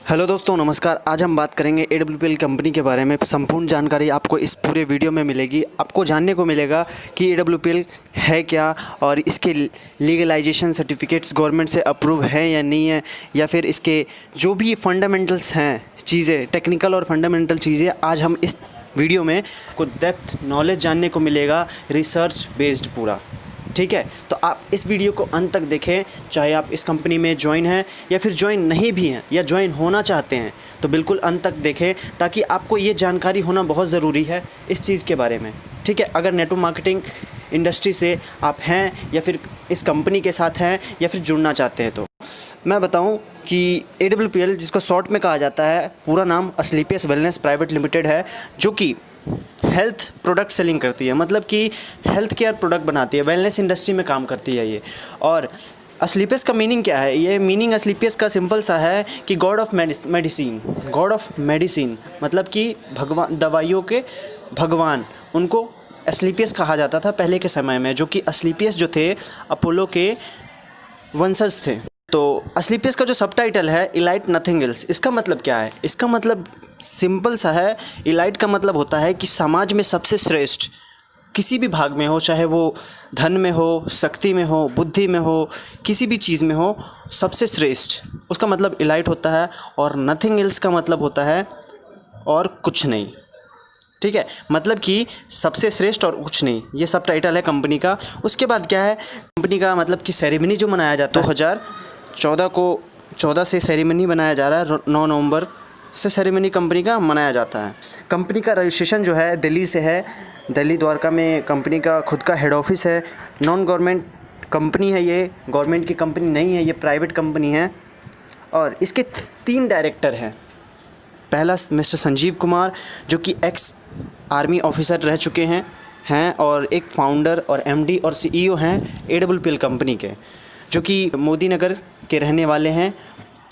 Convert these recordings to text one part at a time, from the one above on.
Hello दोस्तों, नमस्कार। आज हम बात करेंगे AWPL कंपनी के बारे में। संपूर्ण जानकारी आपको इस पूरे वीडियो में मिलेगी। आपको जानने को मिलेगा कि AWPL है क्या और इसके लीगलाइजेशन सर्टिफिकेट्स गवर्नमेंट से अप्रूव है या नहीं है, या फिर इसके जो भी फंडामेंटल्स हैं चीज़ें, टेक्निकल और फंडामेंटल चीज़ें, आज हम इस वीडियो में को डेप्थ नॉलेज जानने को मिलेगा, रिसर्च बेस्ड पूरा। ठीक है, तो आप इस वीडियो को अंत तक देखें। चाहे आप इस कंपनी में ज्वाइन हैं या फिर ज्वाइन नहीं भी हैं या ज्वाइन होना चाहते हैं, तो बिल्कुल अंत तक देखें, ताकि आपको ये जानकारी होना बहुत ज़रूरी है इस चीज़ के बारे में। ठीक है, अगर नेटवर्क मार्केटिंग इंडस्ट्री से आप हैं या फिर इस कंपनी के साथ हैं या फिर जुड़ना चाहते हैं, तो मैं बताऊं कि AWPL, जिसको शॉर्ट में कहा जाता है, पूरा नाम असलीपियस वेलनेस प्राइवेट लिमिटेड है, जो कि हेल्थ प्रोडक्ट सेलिंग करती है। मतलब कि हेल्थ केयर प्रोडक्ट बनाती है, वेलनेस इंडस्ट्री में काम करती है ये। और असलीपियस का मीनिंग क्या है? ये मीनिंग असलीपियस का सिंपल सा है कि God of medicine. God of medicine मतलब कि भगवान, दवाइयों के भगवान, उनको असलीपियस कहा जाता था पहले के समय में, जो कि असलीपियस जो थे अपोलो के वंशज थे। तो असलीपियस का जो सबटाइटल है, इलाइट नथिंग एल्स, इसका मतलब क्या है? इसका मतलब सिंपल सा है। इलाइट का मतलब होता है कि समाज में सबसे श्रेष्ठ, किसी भी भाग में हो, चाहे वो धन में हो, शक्ति में हो, बुद्धि में हो, किसी भी चीज़ में हो, सबसे श्रेष्ठ, उसका मतलब इलाइट होता है। और नथिंग एल्स का मतलब होता है और कुछ नहीं। ठीक है, मतलब कि सबसे श्रेष्ठ और कुछ नहीं, ये सब टाइटल है कंपनी का। उसके बाद क्या है कंपनी का? मतलब कि सेरेमनी जो मनाया जाता है 2014 से सेरेमनी बनाया जा रहा है। 9 नवंबर से सेरेमनी कंपनी का मनाया जाता है। कंपनी का रजिस्ट्रेशन जो है दिल्ली से है। दिल्ली द्वारका में कंपनी का खुद का हेड ऑफिस है। नॉन गवर्नमेंट कंपनी है ये, गवर्नमेंट की कंपनी नहीं है, ये प्राइवेट कंपनी है। और इसके 3 डायरेक्टर हैं। पहला मिस्टर संजीव कुमार, जो कि एक्स आर्मी ऑफिसर रह चुके हैं और एक फाउंडर और MD और CEO हैं AWPL कंपनी के, जो कि मोदी नगर के रहने वाले हैं,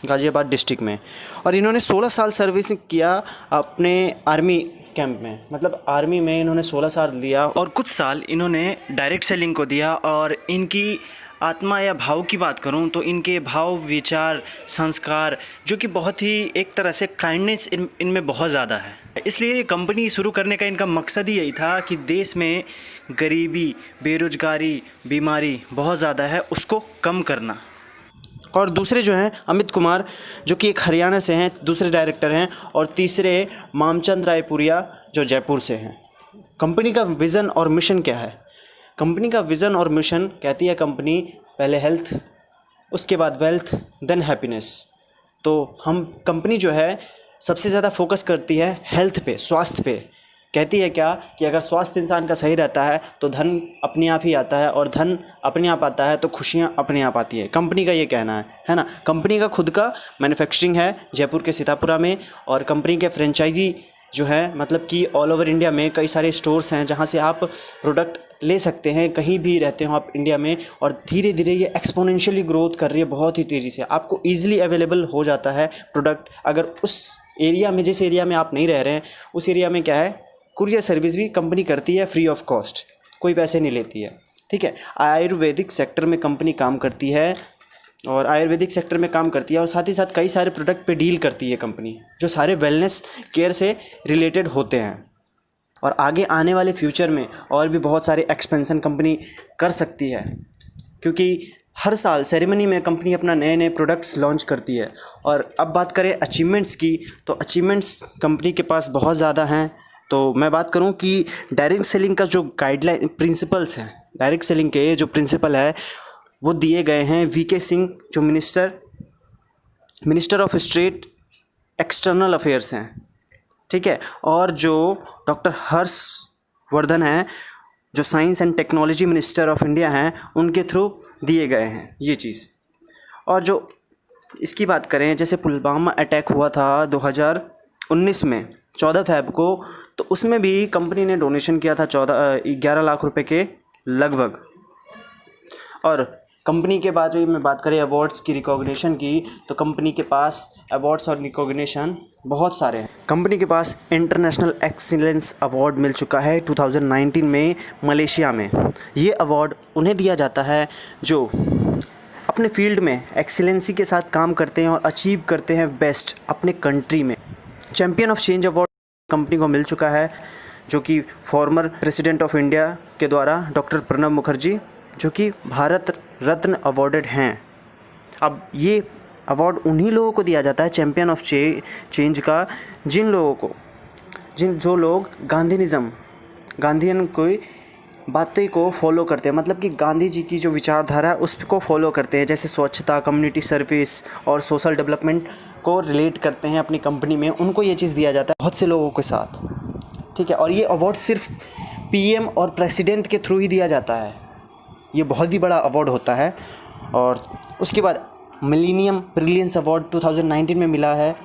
गाज़ियाबाद डिस्ट्रिक्ट में। और इन्होंने 16 साल सर्विस किया अपने आर्मी कैंप में, मतलब आर्मी में इन्होंने 16 साल दिया और कुछ साल इन्होंने डायरेक्ट सेलिंग को दिया। और इनकी आत्मा या भाव की बात करूं तो इनके भाव, विचार, संस्कार, जो कि बहुत ही एक तरह से काइंडनेस इनमें बहुत ज़्यादा है। इसलिए कंपनी शुरू करने का इनका मकसद ही यही था कि देश में गरीबी, बेरोजगारी, बीमारी बहुत ज़्यादा है, उसको कम करना। और दूसरे जो हैं अमित कुमार, जो कि एक हरियाणा से हैं, दूसरे डायरेक्टर हैं। और तीसरे मामचंद रायपुरिया, जो जयपुर से हैं। कंपनी का विज़न और मिशन क्या है? कंपनी का विज़न और मिशन कहती है कंपनी, पहले हेल्थ, उसके बाद वेल्थ, देन हैप्पीनेस। तो हम कंपनी जो है सबसे ज़्यादा फोकस करती है हेल्थ पे, स्वास्थ्य पे। कहती है क्या कि अगर स्वास्थ्य इंसान का सही रहता है तो धन अपने आप ही आता है, और धन अपने आप आता है तो खुशियाँ अपने आप आती है। कंपनी का ये कहना है ना। कंपनी का खुद का मैन्युफैक्चरिंग है जयपुर के सीतापुरा में। और कंपनी के फ्रेंचाइजी जो है, मतलब कि ऑल ओवर इंडिया में कई सारे स्टोर्स हैं जहाँ से आप प्रोडक्ट ले सकते हैं, कहीं भी रहते हो आप इंडिया में। और धीरे धीरे ये एक्सपोनेंशियली ग्रोथ कर रही है, बहुत ही तेज़ी से। आपको ईजिली अवेलेबल हो जाता है प्रोडक्ट। अगर उस एरिया में, जिस एरिया में आप नहीं रह रहे हैं, उस एरिया में क्या है, कुरियर सर्विस भी कंपनी करती है फ्री ऑफ कॉस्ट, कोई पैसे नहीं लेती है। ठीक है, आयुर्वेदिक सेक्टर में कंपनी काम करती है, और आयुर्वेदिक सेक्टर में काम करती है, और साथ ही साथ कई सारे प्रोडक्ट पे डील करती है कंपनी, जो सारे वेलनेस केयर से रिलेटेड होते हैं। और आगे आने वाले फ्यूचर में और भी बहुत सारे एक्सपेंशन कंपनी कर सकती है, क्योंकि हर साल सेरेमनी में कंपनी अपना नए नए प्रोडक्ट्स लॉन्च करती है। और अब बात करें अचीवमेंट्स की, तो अचीवमेंट्स कंपनी के पास बहुत ज़्यादा हैं। तो मैं बात करूं कि डायरेक्ट सेलिंग का जो गाइडलाइन प्रिंसिपल्स हैं, डायरेक्ट सेलिंग के जो प्रिंसिपल है वो दिए गए हैं VK सिंह, जो minister of state external affairs हैं। ठीक है, और जो डॉक्टर हर्षवर्धन हैं, जो science and technology minister of India हैं, उनके थ्रू दिए गए हैं ये चीज़। और जो इसकी बात करें, जैसे पुलवामा अटैक हुआ था 2019 में 14 फ़रवरी को, तो उसमें भी कंपनी ने डोनेशन किया था 11 लाख रुपए के लगभग। और कंपनी के बाद में बात करें अवार्ड्स की, रिकॉग्निशन की, तो कंपनी के पास अवार्ड्स और रिकॉग्निशन बहुत सारे हैं। कंपनी के पास इंटरनेशनल एक्सीलेंस अवार्ड मिल चुका है 2019 में मलेशिया में। ये अवार्ड उन्हें दिया जाता है जो अपने फील्ड में एक्सीलेंसी के साथ काम करते हैं और अचीव करते हैं बेस्ट अपने कंट्री में। Champion of change award company को मिल चुका है, जो कि फॉर्मर प्रेसिडेंट ऑफ इंडिया के द्वारा डॉक्टर प्रणब मुखर्जी, जो कि भारत रत्न अवॉर्डेड हैं। अब ये अवार्ड उन्हीं लोगों को दिया जाता है चैम्पियन ऑफ चेंज का, जो लोग गांधीयन कोई बातें को फॉलो करते हैं, मतलब कि गांधी जी की जो विचारधारा है उसको फॉलो करते हैं, जैसे स्वच्छता, कम्युनिटी सर्विस और सोशल डेवलपमेंट को रिलेट करते हैं अपनी कंपनी में, उनको ये चीज़ दिया जाता है बहुत से लोगों के साथ, ठीक है। और ये अवार्ड सिर्फ पीएम और प्रेसिडेंट के थ्रू ही दिया जाता है, ये बहुत ही बड़ा अवार्ड होता है। और उसके बाद मिलेनियम ब्रिलियंस अवार्ड 2019 में मिला है,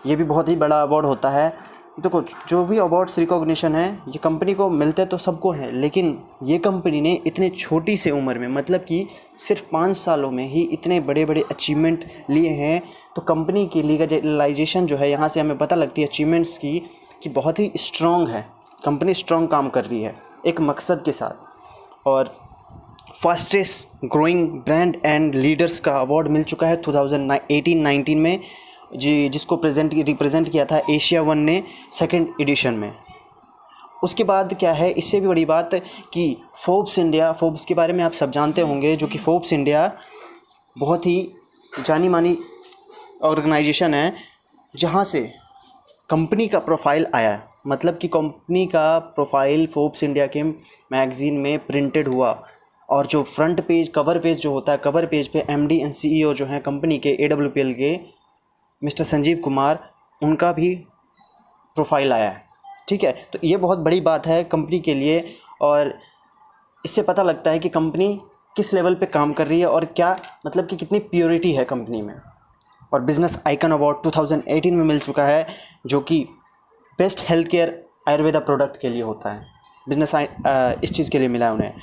ये भी बहुत ही बड़ा अवार्ड होता है। देखो, जो भी अवार्ड्स रिकॉग्निशन है ये कंपनी को मिलते तो सबको हैं, लेकिन ये कंपनी ने इतने छोटी से उम्र में, मतलब कि सिर्फ 5 सालों में ही इतने बड़े बड़े अचीवमेंट लिए हैं। तो कंपनी की लीगलाइजेशन जो है, यहाँ से हमें पता लगती है अचीवमेंट्स की कि बहुत ही स्ट्रॉन्ग है, कंपनी स्ट्रॉन्ग काम कर रही है एक मकसद के साथ। और fastest growing brand and leaders का अवार्ड मिल चुका है 2018-19 में, जिसको रिप्रेजेंट किया था एशिया वन ने 2nd एडिशन में। उसके बाद क्या है, इससे भी बड़ी बात कि फोर्ब्स के बारे में आप सब जानते होंगे, जो कि फोर्ब्स इंडिया बहुत ही जानी मानी ऑर्गेनाइजेशन है, जहाँ से कंपनी का प्रोफाइल आया, मतलब कि कंपनी का प्रोफाइल फोर्ब्स इंडिया के मैगज़ीन में प्रिंटेड हुआ। और जो फ्रंट पेज, कवर पेज जो होता है, कवर पेज पे एमडी एंड सीईओ जो हैं कंपनी के, AWPL के मिस्टर संजीव कुमार, उनका भी प्रोफाइल आया है, ठीक है। तो ये बहुत बड़ी बात है कंपनी के लिए, और इससे पता लगता है कि कंपनी किस लेवल पे काम कर रही है और क्या, मतलब कि कितनी प्योरिटी है कंपनी में। और बिज़नेस आइकन अवार्ड 2018 में मिल चुका है, जो कि best health care Ayurveda product के लिए होता है, इस चीज़ के लिए मिला है उन्हें।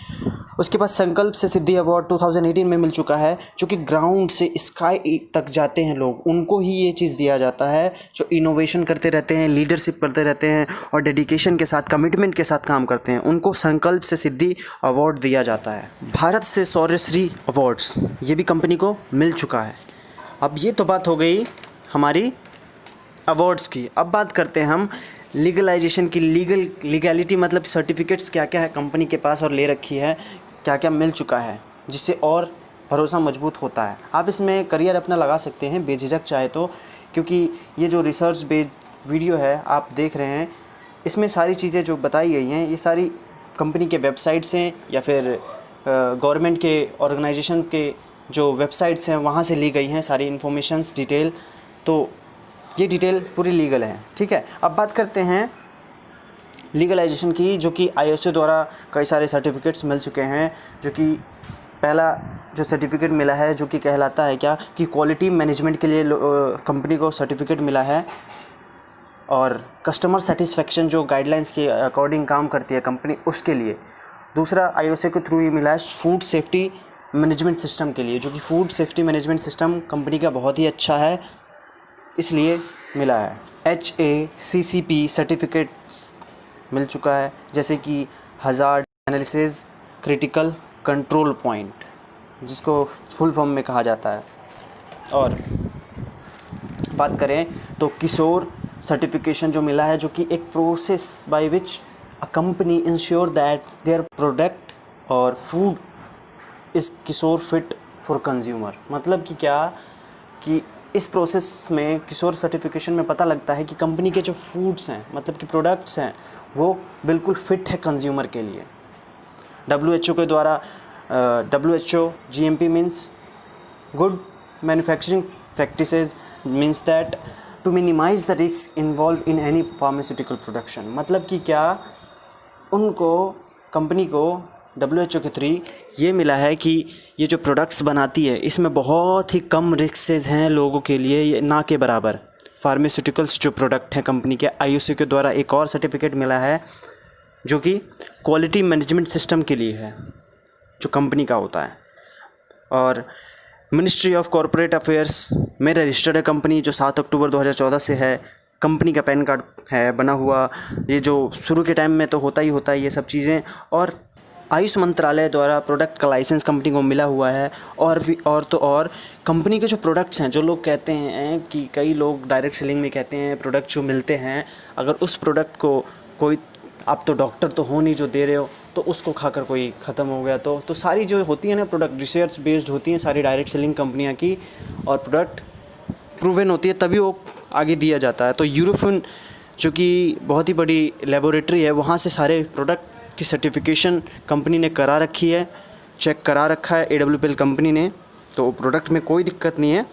उसके बाद संकल्प से सिद्धि अवार्ड 2018 में मिल चुका है, जो कि ग्राउंड से स्काई तक जाते हैं लोग, उनको ही ये चीज़ दिया जाता है, जो इनोवेशन करते रहते हैं, लीडरशिप करते रहते हैं और डेडिकेशन के साथ, कमिटमेंट के साथ काम करते हैं, उनको संकल्प से सिद्धि अवार्ड दिया जाता है। भारत से शौर्यश्री अवार्ड्स, ये भी कंपनी को मिल चुका है। अब ये तो बात हो गई हमारी अवार्ड्स की। अब बात करते हैं हम लीगलाइजेशन की। लीगैलिटी मतलब सर्टिफिकेट्स क्या क्या है कंपनी के पास और ले रखी है, क्या क्या मिल चुका है, जिससे और भरोसा मजबूत होता है। आप इसमें करियर अपना लगा सकते हैं बेझिझक चाहे तो, क्योंकि ये जो रिसर्च बेस्ड वीडियो है आप देख रहे हैं, इसमें सारी चीज़ें जो बताई गई हैं ये सारी कंपनी के वेबसाइट से या फिर गवर्नमेंट के ऑर्गेनाइजेशन के जो वेबसाइट्स हैं वहाँ से ली गई हैं सारी इन्फॉर्मेशंस डिटेल। तो ये डिटेल पूरी लीगल है, ठीक है। अब बात करते हैं लीगलाइजेशन की, जो कि IOC द्वारा कई सारे सर्टिफिकेट्स मिल चुके हैं, जो कि पहला जो सर्टिफिकेट मिला है जो कि कहलाता है क्या कि क्वालिटी मैनेजमेंट के लिए कंपनी को सर्टिफिकेट मिला है, और कस्टमर सेटिस्फेक्शन जो गाइडलाइंस के अकॉर्डिंग काम करती है कंपनी, उसके लिए। दूसरा IOC के थ्रू ही मिला है फूड सेफ्टी मैनेजमेंट सिस्टम के लिए, जो कि food safety management system company का बहुत ही अच्छा है, इसलिए मिला है। HACCP सर्टिफिकेट मिल चुका है, जैसे कि hazard analysis critical control point, जिसको फुल फॉर्म में कहा जाता है। और बात करें तो किशोर सर्टिफिकेशन जो मिला है, जो कि एक process by which a company ensure that their product और फूड इज़ किशोर फिट फॉर कंज्यूमर। मतलब कि क्या कि इस प्रोसेस में किशोर सर्टिफिकेशन में पता लगता है कि कंपनी के जो फूड्स हैं, मतलब कि प्रोडक्ट्स हैं, वो बिल्कुल फ़िट है कंज्यूमर के लिए। WHO के द्वारा WHO GMP means good manufacturing practices, means that to minimize the risk involve in any pharmaceutical production. मतलब कि क्या उनको, कंपनी को WHO के थ्रू ये मिला है कि ये जो प्रोडक्ट्स बनाती है इसमें बहुत ही कम रिस्क हैं लोगों के लिए, ना के बराबर। फार्मास्यूटिकल्स जो प्रोडक्ट हैं कंपनी के, IOC के द्वारा एक और सर्टिफिकेट मिला है जो कि क्वालिटी मैनेजमेंट सिस्टम के लिए है, जो कंपनी का होता है। और मिनिस्ट्री ऑफ कॉरपोरेट अफेयर्स में रजिस्टर्ड है कंपनी, जो 7 अक्टूबर 2014 से है। कंपनी का पैन कार्ड है बना हुआ, ये जो शुरू के टाइम में तो होता ही होता है ये सब चीज़ें। और आयुष मंत्रालय द्वारा प्रोडक्ट का लाइसेंस कंपनी को मिला हुआ है। और भी और कंपनी के जो प्रोडक्ट्स हैं, जो लोग कहते हैं कि कई लोग डायरेक्ट सेलिंग में कहते हैं प्रोडक्ट जो मिलते हैं, अगर उस प्रोडक्ट को कोई, आप तो डॉक्टर तो हो नहीं जो दे रहे हो, तो उसको खाकर कोई ख़त्म हो गया तो सारी जो होती है ना प्रोडक्ट रिसर्च बेस्ड होती हैं सारी डायरेक्ट सेलिंग कंपनियां की, और प्रोडक्ट प्रूवन होती है तभी वो आगे दिया जाता है। तो यूरोफिन जो कि बहुत ही बड़ी लेबोरेटरी है, वहाँ से सारे प्रोडक्ट की सर्टिफिकेशन कंपनी ने करा रखी है, चेक करा रखा है AWPL कंपनी ने, तो प्रोडक्ट में कोई दिक्कत नहीं है।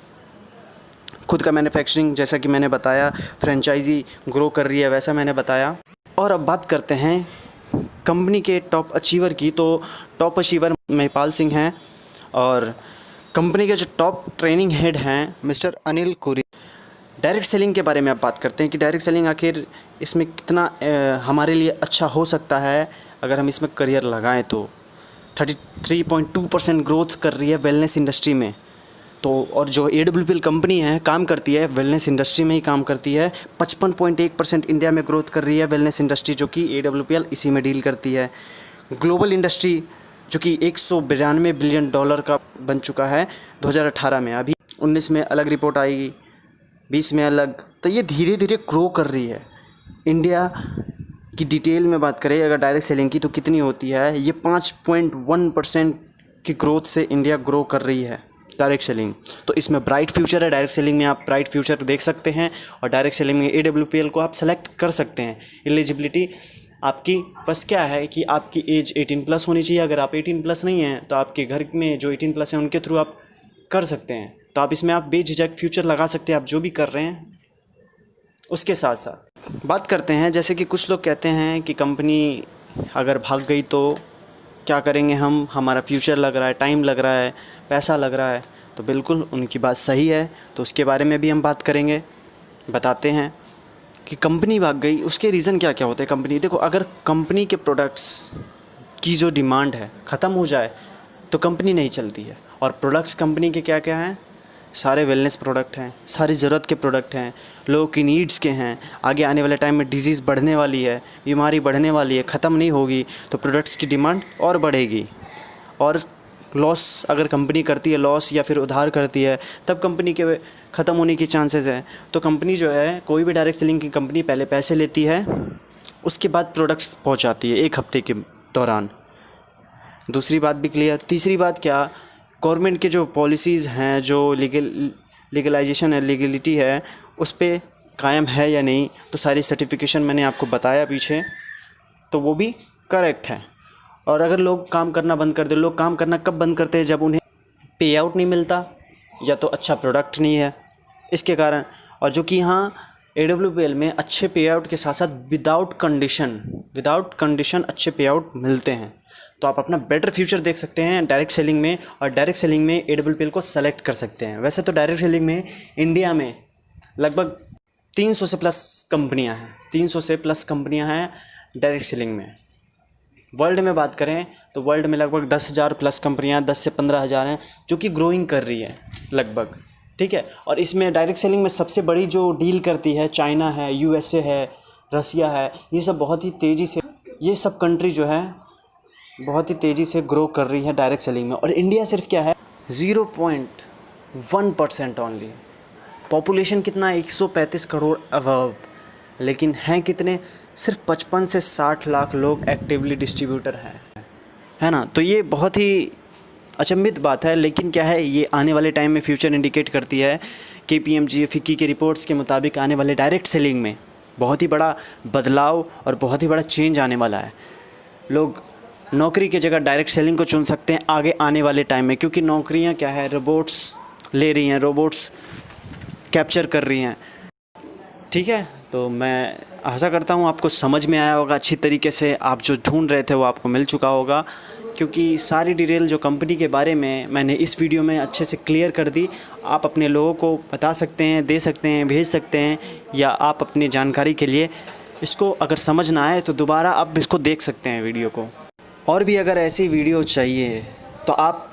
खुद का मैन्युफैक्चरिंग जैसा कि मैंने बताया, फ्रेंचाइजी ग्रो कर रही है वैसा मैंने बताया। और अब बात करते हैं कंपनी के टॉप अचीवर की। तो टॉप अचीवर महिपाल सिंह हैं और कंपनी के जो टॉप ट्रेनिंग हेड हैं मिस्टर अनिल कुरी। डायरेक्ट सेलिंग के बारे में अब बात करते हैं कि डायरेक्ट सेलिंग आखिर इसमें कितना हमारे लिए अच्छा हो सकता है अगर हम इसमें करियर लगाएं। तो 33.2% ग्रोथ कर रही है वेलनेस इंडस्ट्री में। तो और जो AWPL कंपनी है काम करती है वेलनेस इंडस्ट्री में ही काम करती है। 55.1% इंडिया में ग्रोथ कर रही है वेलनेस इंडस्ट्री, जो कि AWPL इसी में डील करती है। ग्लोबल इंडस्ट्री जो कि $192 बिलियन का बन चुका है 2018 में, अभी 19 में अलग रिपोर्ट आएगी, 20 में अलग। तो ये धीरे धीरे ग्रो कर रही है। इंडिया की डिटेल में बात करें अगर डायरेक्ट सेलिंग की तो कितनी होती है, ये 5.1% की ग्रोथ से इंडिया ग्रो कर रही है डायरेक्ट सेलिंग। तो इसमें ब्राइट फ्यूचर है। डायरेक्ट सेलिंग में आप ब्राइट फ्यूचर देख सकते हैं और डायरेक्ट सेलिंग में AWPL को आप सेलेक्ट कर सकते हैं। एलिजिबिलिटी आपकी बस क्या है कि आपकी एज 18+ होनी चाहिए। अगर आप 18+ नहीं हैं तो आपके घर में जो 18+ हैं उनके थ्रू आप कर सकते हैं। तो आप इसमें आप बेझिझक फ्यूचर लगा सकते हैं आप जो भी कर रहे हैं। उसके साथ साथ बात करते हैं, जैसे कि कुछ लोग कहते हैं कि कंपनी अगर भाग गई तो क्या करेंगे हम, हमारा फ्यूचर लग रहा है, टाइम लग रहा है, पैसा लग रहा है। तो बिल्कुल उनकी बात सही है, तो उसके बारे में भी हम बात करेंगे, बताते हैं कि कंपनी भाग गई उसके रीज़न क्या क्या होते हैं। कंपनी देखो, अगर कंपनी के प्रोडक्ट्स की जो डिमांड है ख़त्म हो जाए तो कंपनी नहीं चलती है। और प्रोडक्ट्स कंपनी के क्या क्या हैं, सारे वेलनेस प्रोडक्ट हैं, सारी ज़रूरत के प्रोडक्ट हैं, लोगों की नीड्स के हैं। आगे आने वाले टाइम में डिजीज़ बढ़ने वाली है, बीमारी बढ़ने वाली है, ख़त्म नहीं होगी, तो प्रोडक्ट्स की डिमांड और बढ़ेगी। और लॉस अगर कंपनी करती है, लॉस या फिर उधार करती है, तब कंपनी के ख़त्म होने की चांसेस हैं। तो कंपनी जो है, कोई भी डायरेक्ट सेलिंग की कंपनी पहले पैसे लेती है, उसके बाद प्रोडक्ट्स पहुंचाती है 1 हफ्ते के दौरान। दूसरी बात भी क्लियर। तीसरी बात क्या, गवर्नमेंट के जो पॉलिसीज़ हैं, जो लीगलाइजेशन है, लीगलिटी है, उस पर कायम है या नहीं। तो सारी सर्टिफिकेशन मैंने आपको बताया पीछे, तो वो भी करेक्ट है। और अगर लोग काम करना बंद कर दे, लोग काम करना कब बंद करते हैं, जब उन्हें पे आउट नहीं मिलता या तो अच्छा प्रोडक्ट नहीं है, इसके कारण। और जो कि यहाँ AWPL में अच्छे पे आउट के साथ साथ विदाउट कंडीशन अच्छे पे आउट मिलते हैं। तो आप अपना बेटर फ्यूचर देख सकते हैं डायरेक्ट सेलिंग में, और डायरेक्ट सेलिंग में AWPL को सेलेक्ट कर सकते हैं। वैसे तो डायरेक्ट सेलिंग में इंडिया में लगभग 300 से प्लस कंपनियां हैं, 300 से प्लस कंपनियां हैं डायरेक्ट सेलिंग में। वर्ल्ड में बात करें तो वर्ल्ड में लगभग 10,000 प्लस कंपनियां, 10 से 15,000 हैं, जो कि ग्रोइंग कर रही है लगभग, ठीक है। और इसमें डायरेक्ट सेलिंग में सबसे बड़ी जो डील करती है चाइना है, USA है, रसिया है, ये सब बहुत ही तेज़ी से, ये सब कंट्री जो है बहुत ही तेज़ी से ग्रो कर रही है डायरेक्ट सेलिंग में। और इंडिया सिर्फ क्या है, 0.1% ओनली। पॉपुलेशन कितना, 135 करोड़ अबव, लेकिन हैं कितने, सिर्फ 55 से 60 लाख लोग एक्टिवली डिस्ट्रीब्यूटर हैं, है ना। तो ये बहुत ही अचंभित बात है, लेकिन क्या है, ये आने वाले टाइम में फ्यूचर इंडिकेट करती है। KPMG फिक्की के रिपोर्ट्स के मुताबिक आने वाले डायरेक्ट सेलिंग में बहुत ही बड़ा बदलाव और बहुत ही बड़ा चेंज आने वाला है। लोग नौकरी की जगह डायरेक्ट सेलिंग को चुन सकते हैं आगे आने वाले टाइम में, क्योंकि नौकरियां क्या है, रोबोट्स ले रही हैं, रोबोट्स कैप्चर कर रही हैं, ठीक है। तो मैं आशा करता हूँ आपको समझ में आया होगा अच्छी तरीके से, आप जो ढूंढ रहे थे वो आपको मिल चुका होगा, क्योंकि सारी डिटेल जो कंपनी के बारे में मैंने इस वीडियो में अच्छे से क्लियर कर दी। आप अपने लोगों को बता सकते हैं, दे सकते हैं, भेज सकते हैं, या आप अपनी जानकारी के लिए इसको अगर समझ ना आए तो दोबारा आप इसको देख सकते हैं वीडियो को। और भी अगर ऐसी वीडियो चाहिए तो आप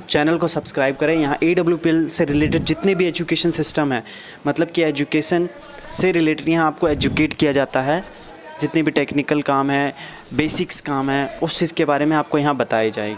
चैनल को सब्सक्राइब करें। यहाँ AWPL से रिलेटेड जितने भी एजुकेशन सिस्टम है, मतलब कि एजुकेशन से रिलेटेड यहाँ आपको एजुकेट किया जाता है जितनी भी टेक्निकल काम है, बेसिक्स काम है, उस चीज़ के बारे में आपको यहाँ बताई जाएगी।